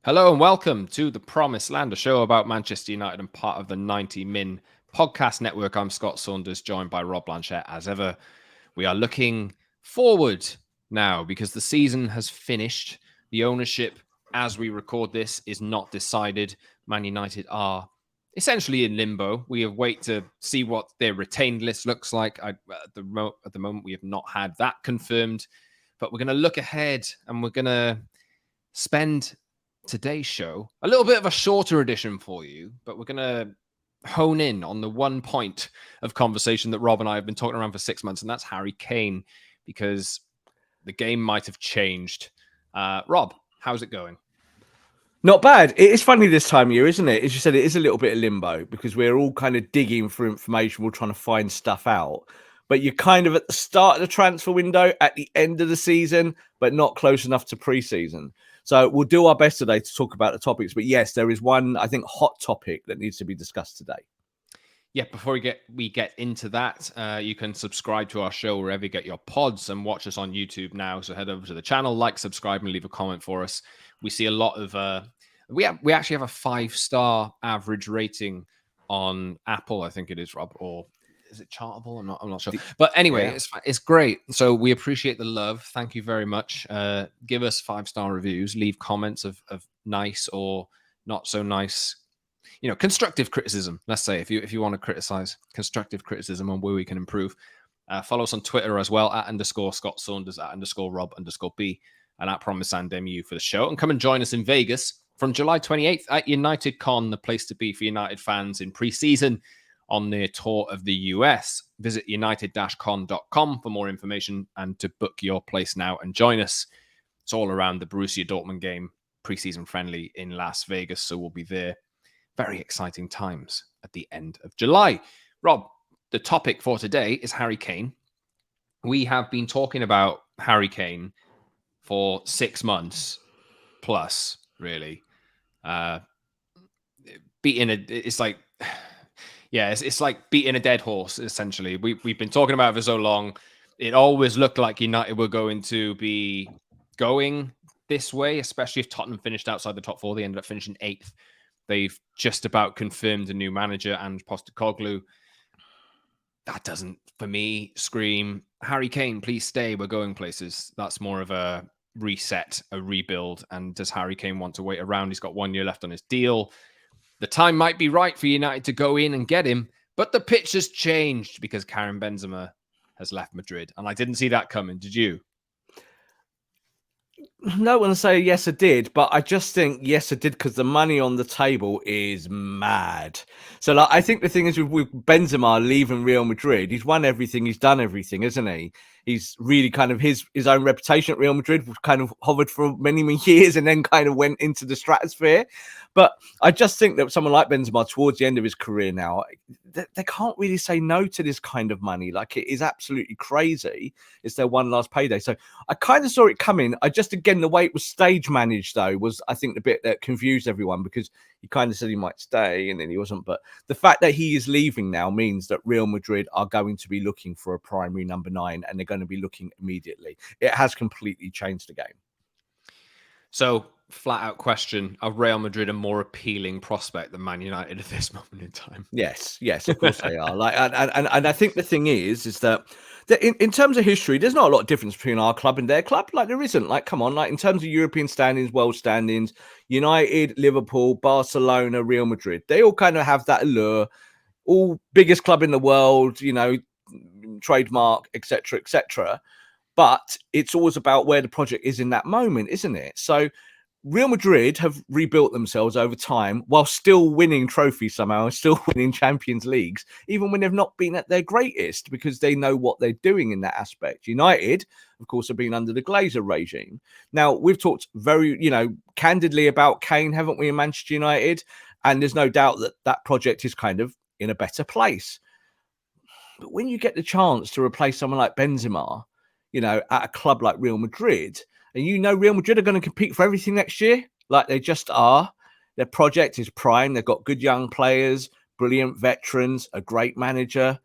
Hello and welcome to The Promised Land, a show about Manchester United and part of the 90 Min podcast network. I'm Scott Saunders, joined by Rob Blanchette. As ever, we are looking forward now because the season has finished. The ownership, as we record this, is not decided. Man United are essentially in limbo. We have wait to see what their retained list looks like. At the moment, we have not had that confirmed, but we're going to look ahead and we're going to spend today's show a little bit of a shorter edition for you, but we're going to hone in on the one point of conversation that Rob and I have been talking around for 6 months, and that's Harry Kane, because the game might have changed. Rob, how's it going? Not bad. It is funny this time of year, isn't it? As you said, it is a little bit of limbo because we're all kind of digging for information. We're trying to find stuff out. But you're kind of at the start of the transfer window, at the end of the season, but not close enough to pre-season. So we'll do our best today to talk about the topics. But yes, there is one, I think, hot topic that needs to be discussed today. Yeah, before we get into that, you can subscribe to our show wherever you get your pods and watch us on YouTube now. So head over to the channel, like, subscribe, and leave a comment for us. We see a lot of we actually have a 5-star average rating on Apple, I think it is, Rob, or is it Chartable? I'm not sure. But anyway, yeah. It's great. So we appreciate the love. Thank you very much. Give us 5-star reviews. Leave comments of nice or not so nice, constructive criticism. Let's say if you want to criticize, constructive criticism on where we can improve. Follow us on Twitter as well @_Scott Saunders, @_Rob_B, and @PromiseLandMU for the show. And come and join us in Vegas from July 28th at UnitedCon, the place to be for United fans in pre-season on their tour of the US. Visit united-con.com for more information and to book your place now and join us. It's all around the Borussia Dortmund game, pre-season friendly in Las Vegas, so we'll be there. Very exciting times at the end of July. Rob, the topic for today is Harry Kane. We have been talking about Harry Kane for 6 months plus, really. It's like beating a dead horse, essentially. We've been talking about it for so long. It always looked like United were going to be going this way, especially if Tottenham finished outside the top 4. They ended up finishing 8th. They've just about confirmed a new manager and Postecoglou. That doesn't, for me, scream, Harry Kane, please stay. We're going places. That's more of a reset, a rebuild. And does Harry Kane want to wait around? He's got 1 year left on his deal. The time might be right for United to go in and get him, but the pitch has changed because Karim Benzema has left Madrid. And I didn't see that coming. Did you? No one say yes, I did, but I just think yes, I did because the money on the table is mad. So, I think the thing is with Benzema leaving Real Madrid, he's won everything, he's done everything, isn't he? He's really kind of his own reputation at Real Madrid kind of hovered for many, many years and then kind of went into the stratosphere. But I just think that someone like Benzema towards the end of his career now, they can't really say no to this kind of money. Like, it is absolutely crazy. It's their one last payday. So I kind of saw it coming. Again, the way it was stage managed, though, was, I think, the bit that confused everyone because he kind of said he might stay and then he wasn't. But the fact that he is leaving now means that Real Madrid are going to be looking for a primary number 9 and they're going to be looking immediately. It has completely changed the game. So, flat out question, are Real Madrid a more appealing prospect than Man United at this moment in time? Yes, of course they are. And I think the thing is that in terms of history, there's not a lot of difference between our club and their club. Like, there isn't. Like, come on, like in terms of European standings, world standings, United, Liverpool, Barcelona, Real Madrid, they all kind of have that allure. All biggest club in the world, trademark, etc., etc. But it's always about where the project is in that moment, isn't it? So Real Madrid have rebuilt themselves over time while still winning trophies somehow, still winning Champions Leagues, even when they've not been at their greatest, because they know what they're doing in that aspect. United, of course, have been under the Glazer regime. Now, we've talked very, candidly about Kane, haven't we, in Manchester United? And there's no doubt that that project is kind of in a better place. But when you get the chance to replace someone like Benzema, at a club like Real Madrid, and Real Madrid are going to compete for everything next year, like they just are. Their project is prime. They've got good young players, brilliant veterans, a great manager.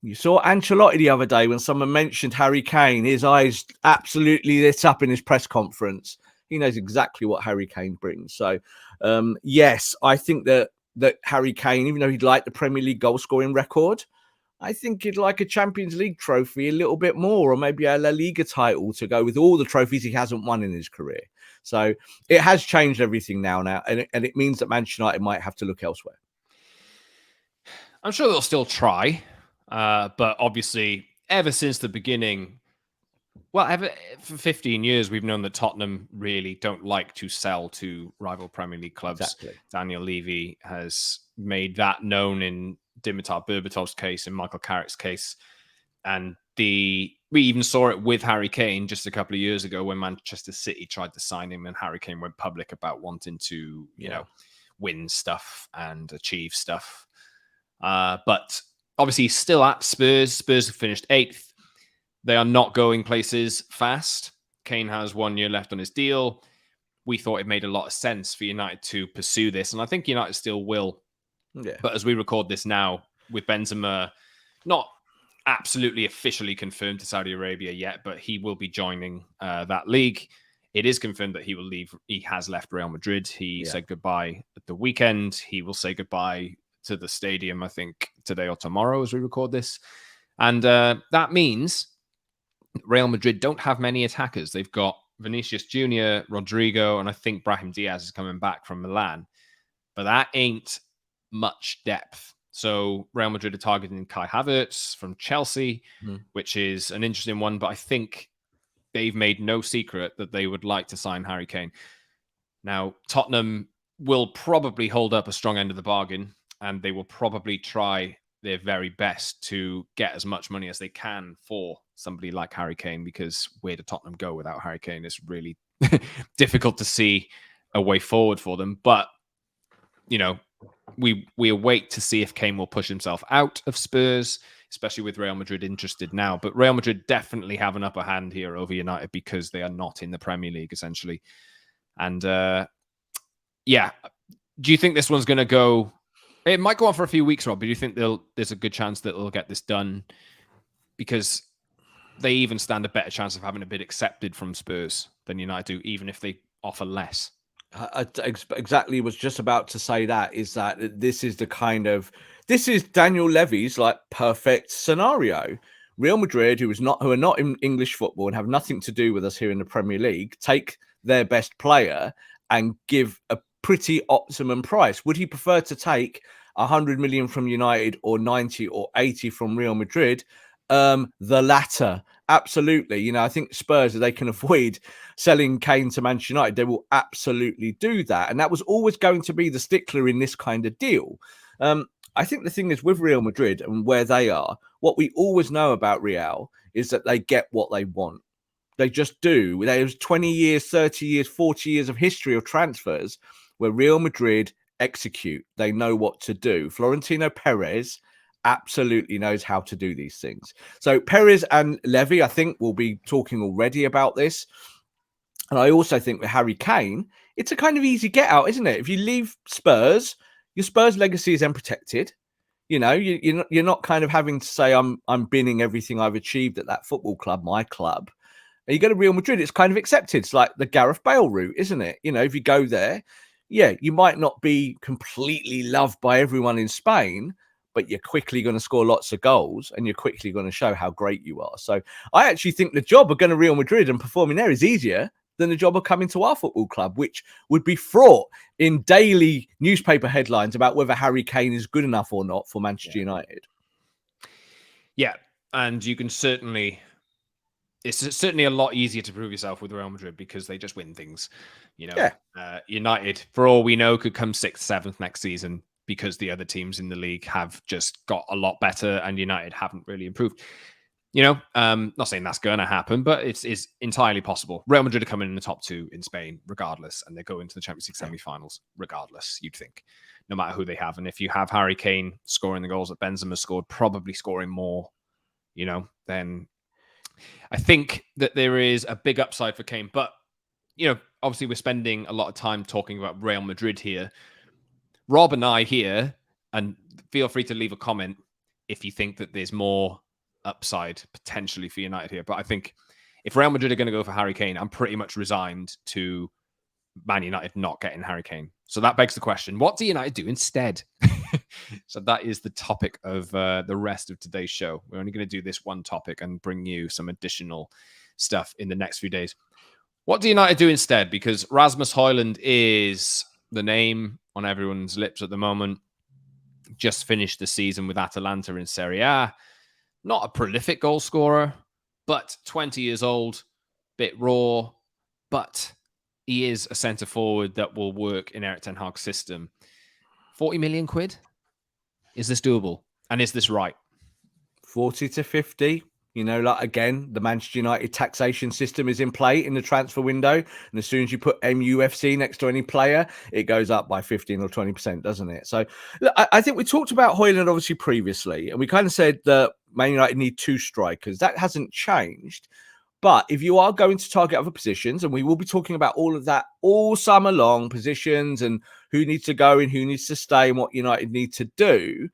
You saw Ancelotti the other day when someone mentioned Harry Kane. His eyes absolutely lit up in his press conference. He knows exactly what Harry Kane brings. So, yes, I think that Harry Kane, even though he'd like the Premier League goal scoring record, I think he'd like a Champions League trophy a little bit more, or maybe a La Liga title to go with all the trophies he hasn't won in his career. So it has changed everything now, and it means that Manchester United might have to look elsewhere. I'm sure they'll still try, but obviously, ever since the beginning, for 15 years, we've known that Tottenham really don't like to sell to rival Premier League clubs. Exactly. Daniel Levy has made that known in Dimitar Berbatov's case, in Michael Carrick's case. And we even saw it with Harry Kane just a couple of years ago when Manchester City tried to sign him, and Harry Kane went public about wanting to, win stuff and achieve stuff. But obviously, he's still at Spurs. Spurs have finished 8th. They are not going places fast. Kane has 1 year left on his deal. We thought it made a lot of sense for United to pursue this, and I think United still will. Yeah. But as we record this now, with Benzema not absolutely officially confirmed to Saudi Arabia yet, but he will be joining that league. It is confirmed that he will leave. He has left Real Madrid. He said goodbye at the weekend. He will say goodbye to the stadium, I think, today or tomorrow as we record this. And that means Real Madrid don't have many attackers. They've got Vinicius Jr., Rodrigo, and I think Brahim Diaz is coming back from Milan. But that ain't much depth. So Real Madrid are targeting Kai Havertz from Chelsea, which is an interesting one. But I think they've made no secret that they would like to sign Harry Kane. Now, Tottenham will probably hold up a strong end of the bargain, and they will probably try their very best to get as much money as they can for somebody like Harry Kane, because where do Tottenham go without Harry Kane? It's really difficult to see a way forward for them. But, we await to see if Kane will push himself out of Spurs, especially with Real Madrid interested now. But Real Madrid definitely have an upper hand here over United because they are not in the Premier League, essentially. And, do you think this one's going to go... It might go on for a few weeks, Rob, but do you think there's a good chance that they'll get this done? Because they even stand a better chance of having a bid accepted from Spurs than United do, even if they offer less. I exactly was just about to say that this is Daniel Levy's like perfect scenario. Real Madrid, who are not in English football and have nothing to do with us here in the Premier League, take their best player and give a pretty optimum price. Would he prefer to take 100 million from United or 90 or 80 from Real Madrid? The latter, absolutely. I think Spurs, if they can avoid selling Kane to Manchester United, they will absolutely do that. And that was always going to be the stickler in this kind of deal. I think the thing is with Real Madrid and where they are, what we always know about Real is that they get what they want. They just do. There's 20 years, 30 years, 40 years of history of transfers where Real Madrid execute. They know what to do. Florentino Perez absolutely knows how to do these things. So Perez and Levy, I think, will be talking already about this. And I also think with Harry Kane, it's a kind of easy get out, isn't it? If you leave Spurs, your Spurs legacy is unprotected. You're not kind of having to say, I'm binning everything I've achieved at that football club, my club. And you go to Real Madrid, it's kind of accepted. It's like the Gareth Bale route, isn't it? If you go there, you might not be completely loved by everyone in Spain, but you're quickly going to score lots of goals and you're quickly going to show how great you are. So I actually think the job of going to Real Madrid and performing there is easier than the job of coming to our football club, which would be fraught in daily newspaper headlines about whether Harry Kane is good enough or not for Manchester United. Yeah, and you can it's certainly a lot easier to prove yourself with Real Madrid because they just win things. United, for all we know, could come 6th, 7th next season because the other teams in the league have just got a lot better and United haven't really improved. Not saying that's going to happen, but it's entirely possible. Real Madrid are coming in the top 2 in Spain, regardless, and they go into the Champions League semi-finals, regardless, you'd think, no matter who they have. And if you have Harry Kane scoring the goals that Benzema scored, probably scoring more, then I think that there is a big upside for Kane. But, obviously we're spending a lot of time talking about Real Madrid here. Rob and I here, and feel free to leave a comment if you think that there's more upside potentially for United here. But I think if Real Madrid are going to go for Harry Kane, I'm pretty much resigned to Man United not getting Harry Kane. So that begs the question, what do United do instead? So that is the topic of the rest of today's show. We're only going to do this one topic and bring you some additional stuff in the next few days. What do United do instead? Because Rasmus Højlund is the name on everyone's lips at the moment. Just finished the season with Atalanta in Serie A. Not a prolific goal scorer, but 20 years old, bit raw, but he is a centre forward that will work in Erik Ten Hag's system. 40 million quid? Is this doable? And is this right? 40 to 50. You know, like, again, the Manchester United taxation system is in play in the transfer window. And as soon as you put MUFC next to any player, it goes up by 15 or 20%, doesn't it? So look, I think we talked about Højlund obviously previously, and we kind of said that Man United need 2 strikers. That hasn't changed. But if you are going to target other positions, and we will be talking about all of that all summer long, positions and who needs to go and who needs to stay and what United need to do,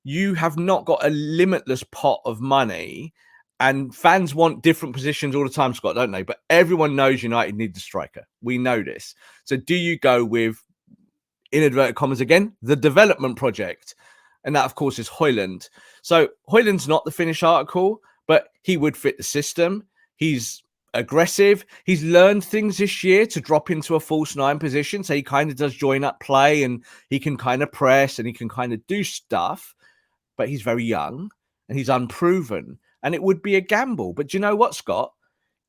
you have not got a limitless pot of money. And fans want different positions all the time, Scott, don't they? But everyone knows United need the striker. We know this. So do you go with, in inverted commas again, the development project? And that, of course, is Højlund. So Højlund's not the finished article, but he would fit the system. He's aggressive. He's learned things this year to drop into a false 9 position. So he kind of does join up play, and he can kind of press and he can kind of do stuff. But he's very young and he's unproven. And it would be a gamble. But do you know what, Scott?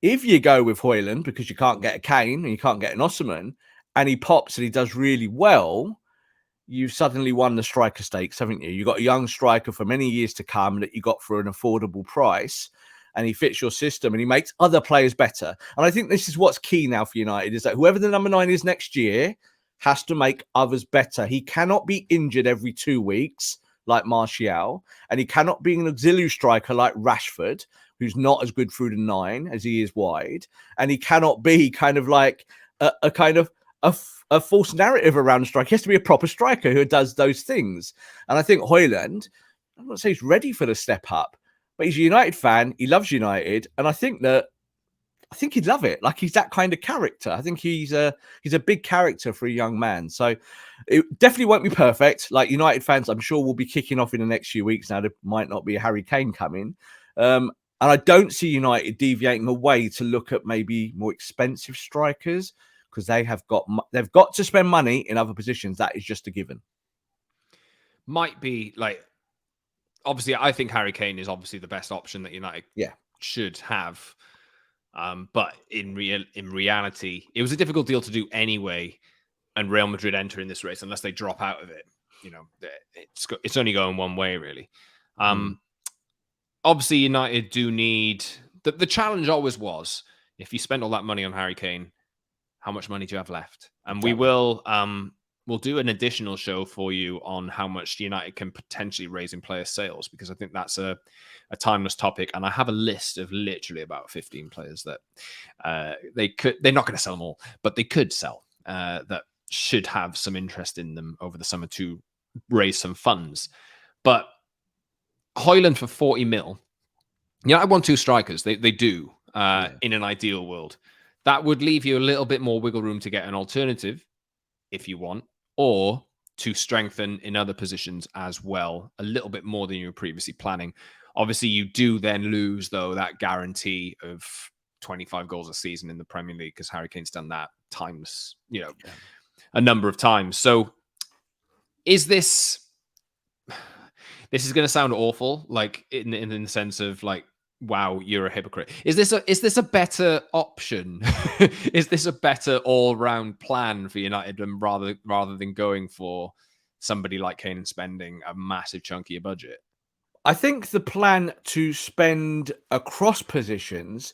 If you go with Højlund because you can't get a Kane and you can't get an Osimhen, and he pops and he does really well, you've suddenly won the striker stakes, haven't you? You've got a young striker for many years to come that you got for an affordable price, and he fits your system and he makes other players better. And I think this is what's key now for United, is that whoever the number 9 is next year has to make others better. He cannot be injured every 2 weeks like Martial, and he cannot be an auxiliary striker like Rashford, who's not as good through the 9 as he is wide, and he cannot be kind of like a false narrative around the striker. He has to be a proper striker who does those things. And I think Højlund, I'm not saying he's ready for the step up, but he's a United fan. He loves United, and I think he'd love it. Like, he's that kind of character. I think he's a big character for a young man. So it definitely won't be perfect. Like, United fans, I'm sure, will be kicking off in the next few weeks. Now, there might not be a Harry Kane coming. And I don't see United deviating away to look at maybe more expensive strikers, because they've got to spend money in other positions. That is just a given. Might be like, obviously, I think Harry Kane is obviously the best option that United should have. But in reality, it was a difficult deal to do anyway, and Real Madrid enter in this race unless they drop out of it. You know, it's only going one way, really. Obviously, United do need the challenge. Always was, if you spent all that money on Harry Kane, how much money do you have left? And we will we'll do an additional show for you on how much United can potentially raise in player sales, because I think that's a timeless topic. And I have a list of literally about 15 players that they're not going to sell them all, but they could sell that should have some interest in them over the summer to raise some funds. But Højlund for 40 mil, I want 2 strikers. They do in an ideal world. That would leave you a little bit more wiggle room to get an alternative if you want, or to strengthen in other positions as well, a little bit more than you were previously planning. Obviously, you do then lose, though, that guarantee of 25 goals a season in the Premier League, because Harry Kane's done that times, a number of times. So is this is going to sound awful, like in the sense of like, wow, you're a hypocrite. Is this a better option? Is this a better all-round plan for United, and rather than going for somebody like Kane and spending a massive chunk of your budget? I think the plan to spend across positions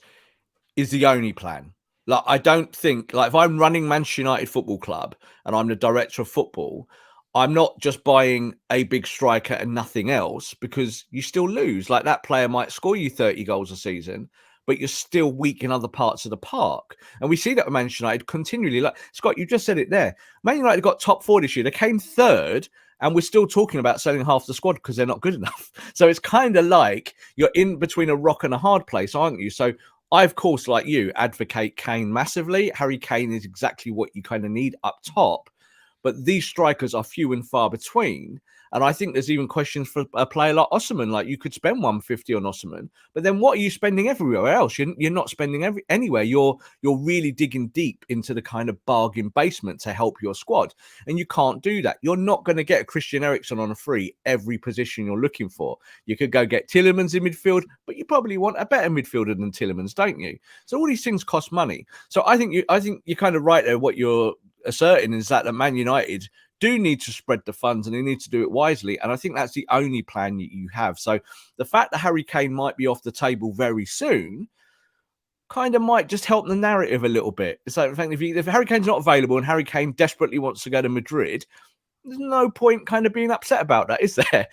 is the only plan. Like, I don't think, like, if I'm running Manchester United Football Club and I'm the director of football, I'm not just buying a big striker and nothing else, because you still lose. Like, that player might score you 30 goals a season, but you're still weak in other parts of the park. And we see that with Manchester United continually. Like, Scott, you just said it there. Man United got top 4 this year. They came 3rd, and we're still talking about selling half the squad because they're not good enough. So it's kind of like you're in between a rock and a hard place, aren't you? So I, of course, like you, advocate Kane massively. Harry Kane is exactly what you kind of need up top. But these strikers are few and far between. And I think there's even questions for a player like Osimhen. Like, you could spend 150 on Osimhen, but then what are you spending everywhere else? You're not spending anywhere. You're really digging deep into the kind of bargain basement to help your squad. And you can't do that. You're not going to get a Christian Eriksen on a free every position you're looking for. You could go get Tielemans in midfield, but you probably want a better midfielder than Tielemans, don't you? So all these things cost money. So I think you're kind of right there. What you're asserting is that Man United do need to spread the funds and they need to do it wisely. And I think that's the only plan you have. So the fact that Harry Kane might be off the table very soon kind of might just help the narrative a little bit. It's like, if Harry Kane's not available and Harry Kane desperately wants to go to Madrid, there's no point kind of being upset about that, is there?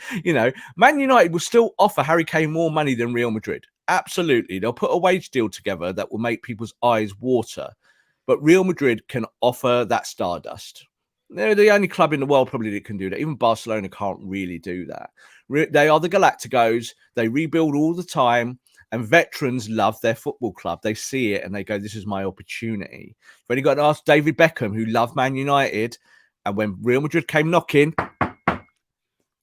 Man United will still offer Harry Kane more money than Real Madrid. Absolutely. They'll put a wage deal together that will make people's eyes water. But Real Madrid can offer that stardust. They're the only club in the world probably that can do that. Even Barcelona can't really do that. They are the Galacticos. They rebuild all the time. And veterans love their football club. They see it and they go, this is my opportunity. You've only got to ask David Beckham, who loved Man United. And when Real Madrid came knocking, there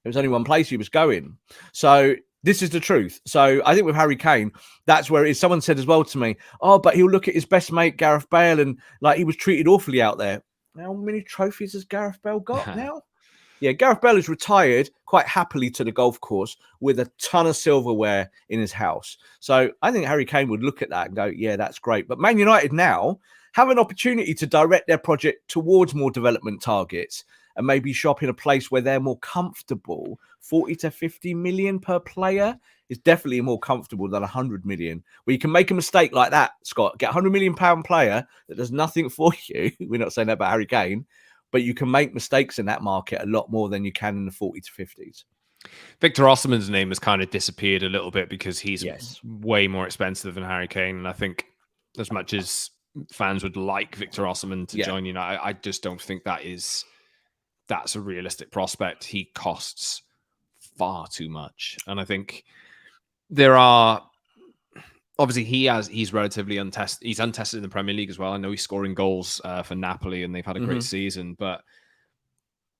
was only one place he was going. So this is the truth. So I think with Harry Kane, that's where it is. Someone said as well to me, oh, but he'll look at his best mate, Gareth Bale, and like he was treated awfully out there. How many trophies has Gareth Bale got now? Yeah, Gareth Bale is retired quite happily to the golf course with a ton of silverware in his house. So I think Harry Kane would look at that and go, yeah, that's great. But Man United now have an opportunity to direct their project towards more development targets and maybe shop in a place where they're more comfortable. 40 to 50 million per player is definitely more comfortable than 100 million. Where you can make a mistake like that, Scott, get £100 million player that does nothing for you. We're not saying that about Harry Kane, but you can make mistakes in that market a lot more than you can in the 40 to 50s. Victor Osimhen's name has kind of disappeared a little bit because he's way more expensive than Harry Kane. And I think as much as fans would like Victor Osimhen to join United, I just don't think that's a realistic prospect. He costs far too much. And I think there are obviously he's relatively untested. He's untested in the Premier League as well. I know he's scoring goals for Napoli and they've had a great season, but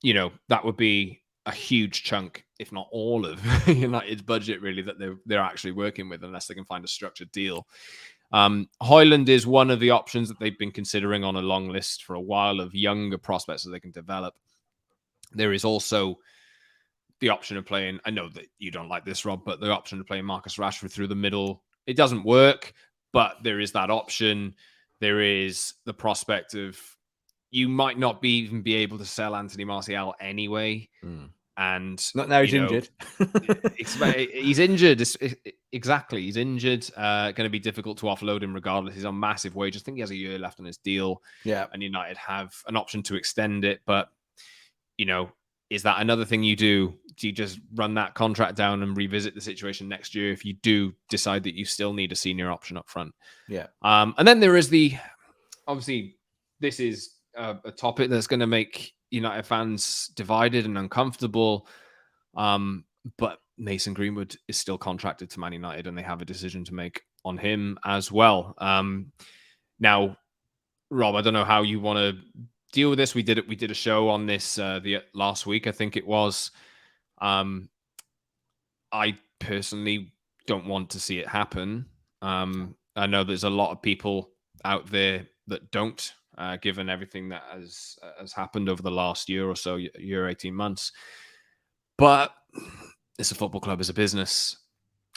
that would be a huge chunk, if not all of United's budget really that they're actually working with unless they can find a structured deal. Højlund is one of the options that they've been considering on a long list for a while of younger prospects that they can develop. There is also the option of playing, I know that you don't like this, Rob, but the option of playing Marcus Rashford through the middle. It doesn't work, but there is that option. There is the prospect of you might not even be able to sell Anthony Martial anyway. And not now he's injured. He's injured. Exactly. He's injured. Going to be difficult to offload him regardless. He's on massive wages. I think he has a year left on his deal. Yeah. And United have an option to extend it. But, is that another thing you do? Do you just run that contract down and revisit the situation next year if you do decide that you still need a senior option up front? Yeah. And then there is obviously, this is a topic that's going to make United fans divided and uncomfortable. But Mason Greenwood is still contracted to Man United and they have a decision to make on him as well. Now, Rob, I don't know how you want to deal with this. We did a show on this the last week, I think it was. I personally don't want to see it happen. I know there's a lot of people out there that don't, given everything that has happened over the last year or so, year 18 months. But it's a football club, it's a business,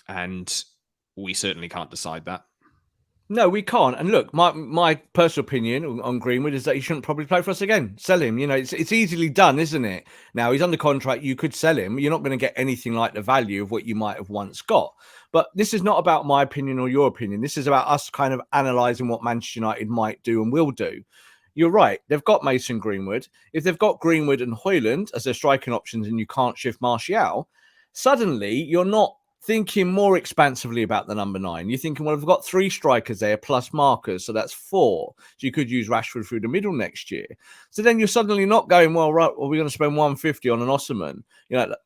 and we certainly can't decide that. No, we can't. And look, my personal opinion on Greenwood is that he shouldn't probably play for us again. Sell him. It's easily done, isn't it? Now, he's under contract. You could sell him. You're not going to get anything like the value of what you might have once got. But this is not about my opinion or your opinion. This is about us kind of analysing what Manchester United might do and will do. You're right. They've got Mason Greenwood. If they've got Greenwood and Højlund as their striking options and you can't shift Martial, suddenly you're not thinking more expansively about the number 9. You're thinking, well, we've got 3 strikers there plus markers, so that's 4. So you could use Rashford through the middle next year. So then you're suddenly not going, well, right, well, we're going to spend 150 on an Osimhen.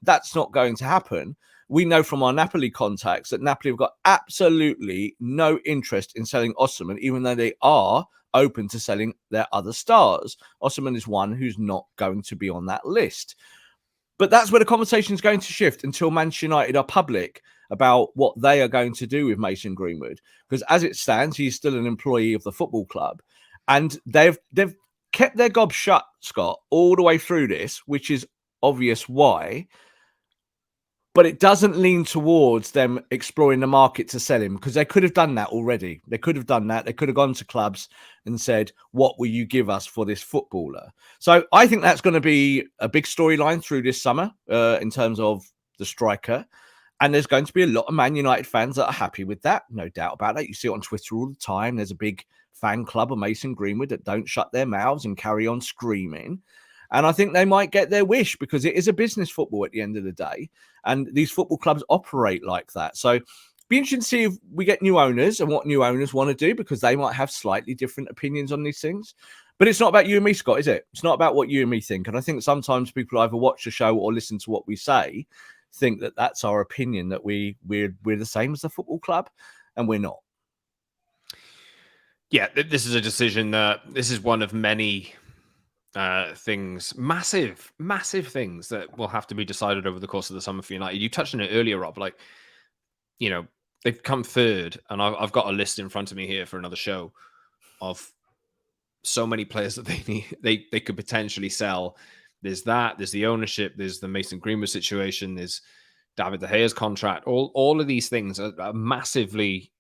That's not going to happen. we know from our Napoli contacts that Napoli have got absolutely no interest in selling Osimhen, even though they are open to selling their other stars. Osimhen is one who's not going to be on that list. But that's where the conversation is going to shift until Manchester United are public about what they are going to do with Mason Greenwood. Because as it stands, he's still an employee of the football club. And they've kept their gob shut, Scott, all the way through this, which is obvious why. But it doesn't lean towards them exploring the market to sell him, because they could have done that already. They could have done that. They could have gone to clubs and said, what will you give us for this footballer? So I think that's going to be a big storyline through this summer in terms of the striker. And there's going to be a lot of Man United fans that are happy with that. No doubt about that. You see it on Twitter all the time. There's a big fan club of Mason Greenwood that don't shut their mouths and carry on screaming. And I think they might get their wish, because it is a business football at the end of the day. And these football clubs operate like that. So be interesting to see if we get new owners and what new owners want to do, because they might have slightly different opinions on these things. But it's not about you and me, Scott, is it? It's not about what you and me think. And I think sometimes people either watch the show or listen to what we say, think that that's our opinion, that we're the same as the football club, and we're not. Yeah, this is a decision that this is one of many things, massive things that will have to be decided over the course of the summer for United. You touched on it earlier, Rob. Like, you know, they've come third, and I've got a list in front of me here for another show of so many players that they could potentially sell. There's the ownership, there's the Mason Greenwood situation, there's David De Gea's contract. All of these things are massively,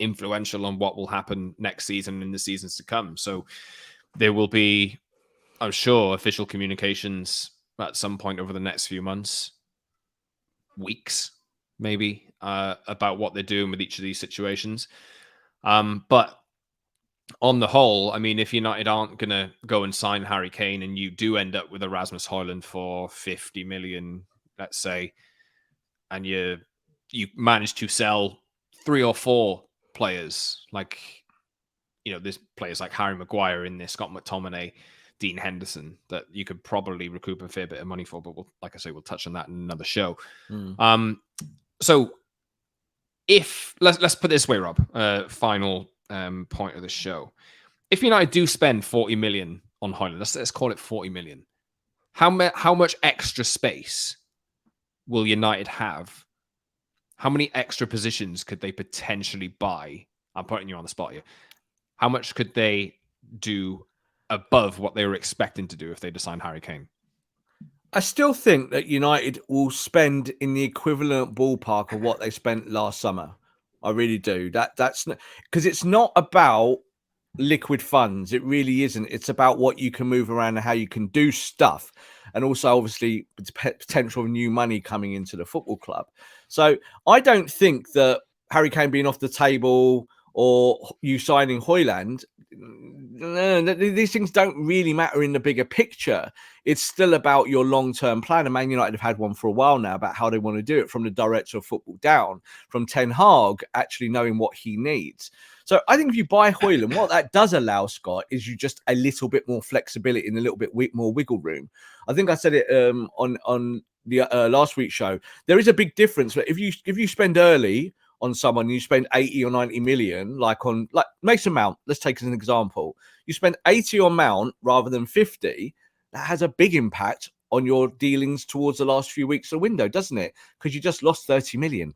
influential on what will happen next season and in the seasons to come. So there will be, I'm sure, official communications at some point over the next few months, weeks, maybe, about what they're doing with each of these situations. But on the whole, I mean, if United aren't going to go and sign Harry Kane, and you do end up with Erasmus Højlund for 50 million, let's say, and you manage to sell 3 or 4 players, like, there's players like Harry Maguire in there, Scott McTominay, Dean Henderson, that you could probably recoup a fair bit of money for. But like I say, we'll touch on that in another show. So if let's put it this way, Rob, final point of the show. If United do spend 40 million on Højlund, let's call it 40 million, how much extra space will United have? How many extra positions could they potentially buy? I'm putting you on the spot here. How much could they do above what they were expecting to do if they signed Harry Kane? I still think that United will spend in the equivalent ballpark of what they spent last summer. I really do. That's because it's not about liquid funds. It really isn't. It's about what you can move around and how you can do stuff. And also, obviously, potential of new money coming into the football club. So I don't think that Harry Kane being off the table or you signing Højlund, these things don't really matter in the bigger picture. It's still about your long-term plan. And Man United have had one for a while now about how they want to do it, from the director of football down, from Ten Hag actually knowing what he needs. So I think if you buy Højlund, what that does allow, Scott, is you just a little bit more flexibility and a little bit more wiggle room. I think I said it on the last week's show. There is a big difference. If you spend early on someone, you spend 80 or 90 million, like Mason Mount, let's take as an example. You spend 80 on Mount rather than 50, that has a big impact on your dealings towards the last few weeks of the window, doesn't it? Because you just lost 30 million,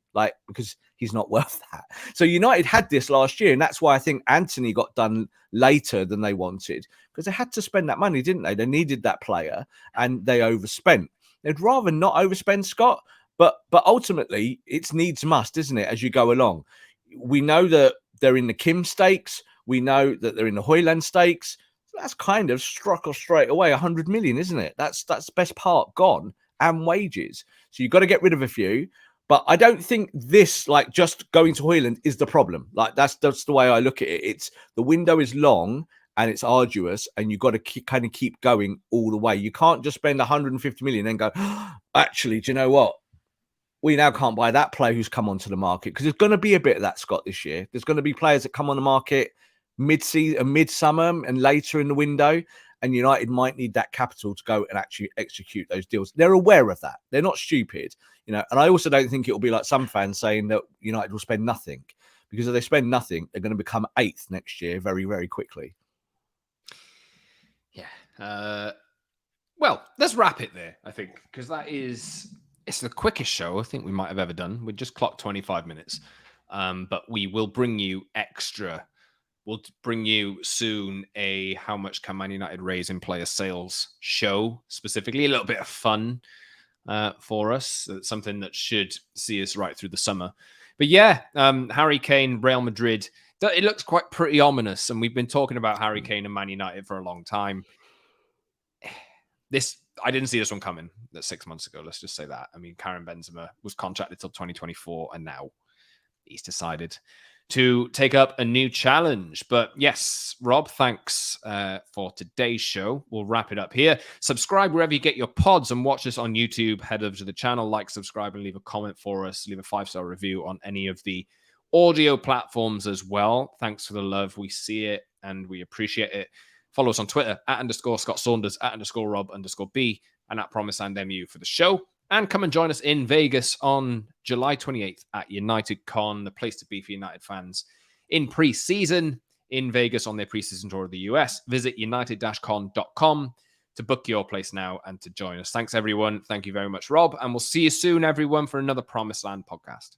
because he's not worth that. So United had this last year, and that's why I think Anthony got done later than they wanted, because they had to spend that money, didn't they? They needed that player, and they overspent. They'd rather not overspend, Scott, but ultimately it's needs must, isn't it, as you go along? We know that they're in the Kim stakes. We know that they're in the Højlund stakes. That's kind of struck us straight away 100 million, isn't it? That's the best part gone, and wages. So you've got to get rid of a few. But I don't think this, just going to Højlund is the problem. That's the way I look at it. It's the window is long and it's arduous, and you've got to keep going all the way. You can't just spend 150 million and go, actually, do you know what? We now can't buy that player who's come onto the market, because there's going to be a bit of that, Scott, this year. There's going to be players that come on the market mid-season, midsummer, and later in the window, and United might need that capital to go and actually execute those deals. They're aware of that. They're not stupid, you know. And I also don't think it will be like some fans saying that United will spend nothing, because if they spend nothing, they're going to become 8th next year very, very quickly. Yeah. Well, let's wrap it there, I think, because it's the quickest show I think we might have ever done. We just clocked 25 minutes. But we will bring you extra. We'll bring you soon a how much can Man United raise in player sales show, specifically a little bit of fun for us. It's something that should see us right through the summer. But yeah, Harry Kane, Real Madrid. It looks quite pretty ominous, and we've been talking about Harry Kane and Man United for a long time. I didn't see this one coming 6 months ago. Let's just say that. I mean, Karim Benzema was contracted till 2024, and now he's decided to take up a new challenge. But yes, Rob, thanks for today's show. We'll wrap it up here. Subscribe wherever you get your pods and watch us on YouTube. Head over to the channel, like, subscribe, and leave a comment for us. Leave a 5-star review on any of the audio platforms as well. Thanks for the love. We see it and we appreciate it. Follow us on Twitter @_Scott Saunders, @_Rob_B, and @PromiseAndMU for the show. And come and join us in Vegas on July 28th at UnitedCon, the place to be for United fans in pre-season in Vegas on their pre-season tour of the US. Visit united-con.com to book your place now and to join us. Thanks, everyone. Thank you very much, Rob. And we'll see you soon, everyone, for another Promised Land podcast.